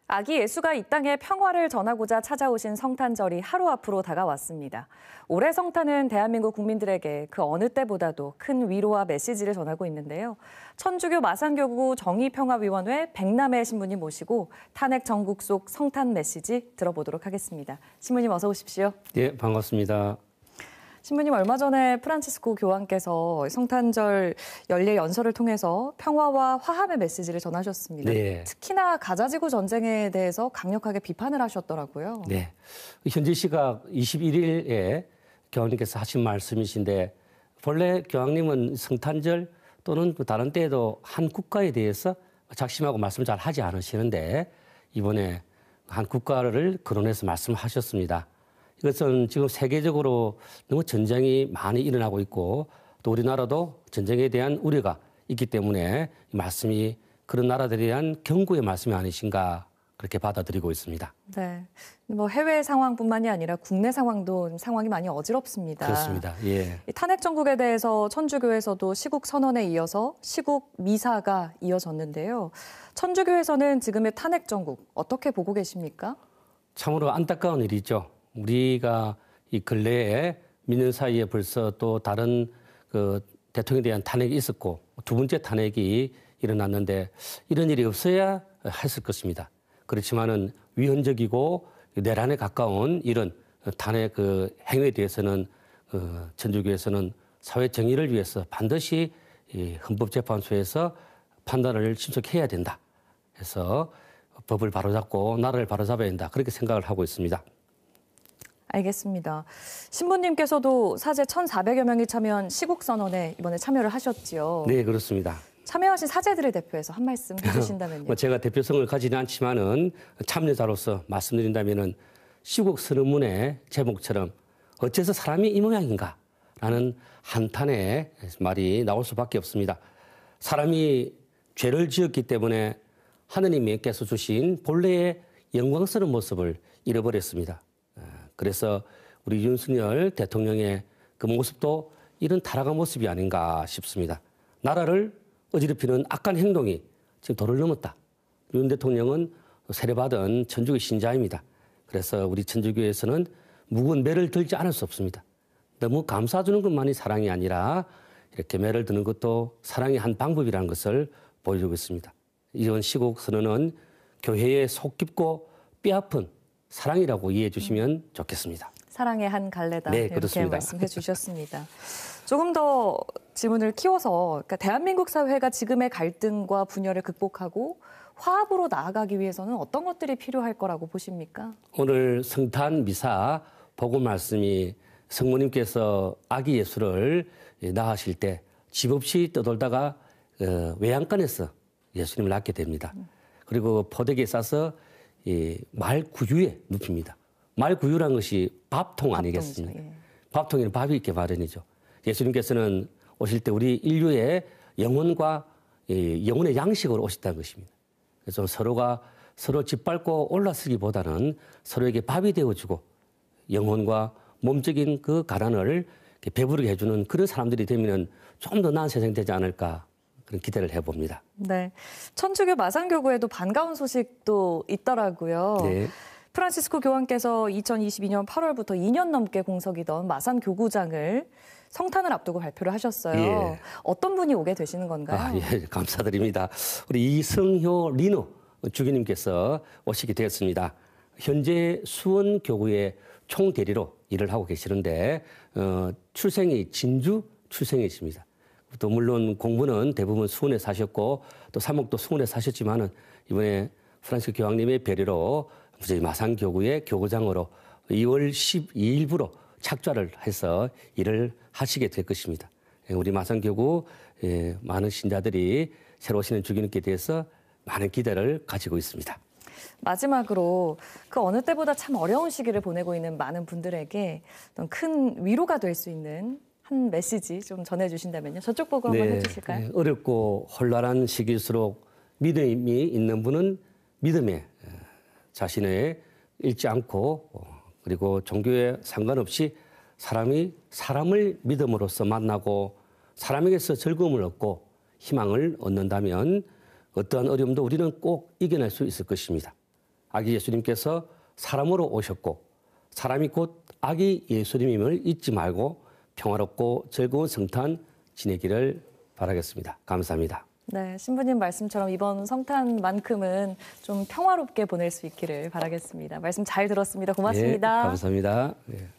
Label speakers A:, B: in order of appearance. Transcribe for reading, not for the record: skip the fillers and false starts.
A: 아기 예수가 이 땅에 평화를 전하고자 찾아오신 성탄절이 하루 앞으로 다가왔습니다. 올해 성탄은 대한민국 국민들에게 그 어느 때보다도 큰 위로와 메시지를 전하고 있는데요. 천주교 마산교구 정의평화위원회 백남의 신부님 모시고 탄핵 전국 속 성탄 메시지 들어보도록 하겠습니다. 신부님 어서 오십시오.
B: 네, 반갑습니다.
A: 신부님 얼마 전에 프란치스코 교황께서 성탄절 연례 연설을 통해서 평화와 화합의 메시지를 전하셨습니다.
B: 네.
A: 특히나 가자지구 전쟁에 대해서 강력하게 비판을 하셨더라고요.
B: 네, 현지 시각 21일에 교황님께서 하신 말씀이신데 본래 교황님은 성탄절 또는 다른 때에도 한 국가에 대해서 작심하고 말씀 잘 하지 않으시는데 이번에 한 국가를 거론해서 말씀하셨습니다. 이것은 지금 세계적으로 너무 전쟁이 많이 일어나고 있고 또 우리나라도 전쟁에 대한 우려가 있기 때문에 이 말씀이 그런 나라들에 대한 경고의 말씀이 아니신가 그렇게 받아들이고 있습니다.
A: 네, 뭐 해외 상황뿐만이 아니라 국내 상황도 상황이 많이 어지럽습니다.
B: 그렇습니다. 예.
A: 이 탄핵 정국에 대해서 천주교에서도 시국 선언에 이어서 시국 미사가 이어졌는데요. 천주교에서는 지금의 탄핵 정국 어떻게 보고 계십니까?
B: 참으로 안타까운 일이죠. 우리가 이 근래에 믿는 사이에 벌써 또 다른 그 대통령에 대한 탄핵이 있었고 두 번째 탄핵이 일어났는데 이런 일이 없어야 했을 것입니다. 그렇지만은 위헌적이고 내란에 가까운 이런 탄핵 그 행위에 대해서는 천주교에서는 사회 정의를 위해서 반드시 이 헌법재판소에서 판단을 신속해야 된다. 해서 법을 바로잡고 나라를 바로잡아야 된다. 그렇게 생각을 하고 있습니다.
A: 알겠습니다. 신부님께서도 사제 1,400여 명이 참여한 시국선언에 이번에 참여를 하셨지요.
B: 네, 그렇습니다.
A: 참여하신 사제들을 대표해서 한 말씀 해주신다면요.
B: 제가 대표성을 가지는 않지만은 참여자로서 말씀드린다면은 시국선언문의 제목처럼 어째서 사람이 이 모양인가라는 한탄의 말이 나올 수밖에 없습니다. 사람이 죄를 지었기 때문에 하느님께서 주신 본래의 영광스러운 모습을 잃어버렸습니다. 그래서 우리 윤석열 대통령의 그 모습도 이런 타락한 모습이 아닌가 싶습니다. 나라를 어지럽히는 악한 행동이 지금 도를 넘었다. 윤 대통령은 세례받은 천주교 신자입니다. 그래서 우리 천주교에서는 무거운 매를 들지 않을 수 없습니다. 너무 감싸주는 것만이 사랑이 아니라 이렇게 매를 드는 것도 사랑의 한 방법이라는 것을 보여주고 있습니다. 이런 시국 선언은 교회의 속 깊고 뼈아픈 사랑이라고 이해해 주시면 좋겠습니다.
A: 사랑의 한 갈래다.
B: 네,
A: 이렇게
B: 그렇습니다.
A: 말씀해 주셨습니다. 조금 더 질문을 키워서 그러니까 대한민국 사회가 지금의 갈등과 분열을 극복하고 화합으로 나아가기 위해서는 어떤 것들이 필요할 거라고 보십니까?
B: 오늘 성탄 미사 복음 말씀이 성모님께서 아기 예수를 낳으실 때 집 없이 떠돌다가 외양간에서 예수님을 낳게 됩니다. 그리고 포대기에 싸서 말 구유에 눕힙니다. 말 구유란 것이 밥통 아니겠습니까?
A: 예.
B: 밥통에는 밥이 있게 마련이죠. 예수님께서는 오실 때 우리 인류의 영혼과 영혼의 양식으로 오셨다는 것입니다. 그래서 서로가 서로 짓밟고 올라서기보다는 서로에게 밥이 되어주고 영혼과 몸적인 그 가난을 배부르게 해주는 그런 사람들이 되면 좀 더 나은 세상이 되지 않을까 그런 기대를 해봅니다.
A: 네, 천주교 마산교구에도 반가운 소식도 있더라고요.
B: 네.
A: 프란치스코 교황께서 2022년 8월부터 2년 넘게 공석이던 마산교구장을 성탄을 앞두고 발표를 하셨어요.
B: 예.
A: 어떤 분이 오게 되시는 건가요?
B: 예, 감사드립니다. 우리 이성효 리노 주교님께서 오시게 되었습니다. 현재 수원교구의 총대리로 일을 하고 계시는데 출생이 진주 출생이십니다. 또 물론 공부는 대부분 수원에 사셨고 또 사목도 수원에 사셨지만은 이번에 프란치스코 교황님의 배려로 마산교구의 교구장으로 2월 12일부로 착좌를 해서 일을 하시게 될 것입니다. 우리 마산교구 많은 신자들이 새로 오시는 주교님께 대해서 많은 기대를 가지고 있습니다.
A: 마지막으로 그 어느 때보다 참 어려운 시기를 보내고 있는 많은 분들에게 큰 위로가 될 수 있는 한 메시지 좀 전해주신다면요. 저쪽 보고 한번 해주실까요?
B: 어렵고 혼란한 시기일수록 믿음이 있는 분은 믿음에 자신을 잃지 않고 그리고 종교에 상관없이 사람이 사람을 믿음으로써 만나고 사람에게서 즐거움을 얻고 희망을 얻는다면 어떠한 어려움도 우리는 꼭 이겨낼 수 있을 것입니다. 아기 예수님께서 사람으로 오셨고 사람이 곧 아기 예수님임을 잊지 말고 평화롭고 즐거운 성탄 지내기를 바라겠습니다. 감사합니다.
A: 네, 신부님 말씀처럼 이번 성탄만큼은 좀 평화롭게 보낼 수 있기를 바라겠습니다. 말씀 잘 들었습니다. 고맙습니다.
B: 예, 감사합니다. 예.